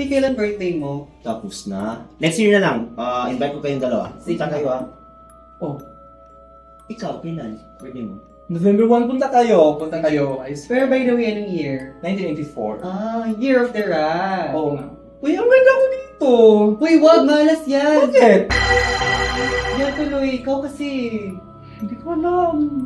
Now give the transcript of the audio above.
kailan birthday mo? Tapos na. Next year na lang. Invite ko kayong dalawa. Sige. Punta kayo Oh, Ikaw, kailan? Birthday mo? November 1, punta kayo. Punta kayo. Pero by the way, anong year? 1984. Year of the rat. Oo nga. Uy, ang ganda ko dito. Uy, wag, malas yan. Bakit? Yan tuloy, ikaw kasi. Hindi ko alam.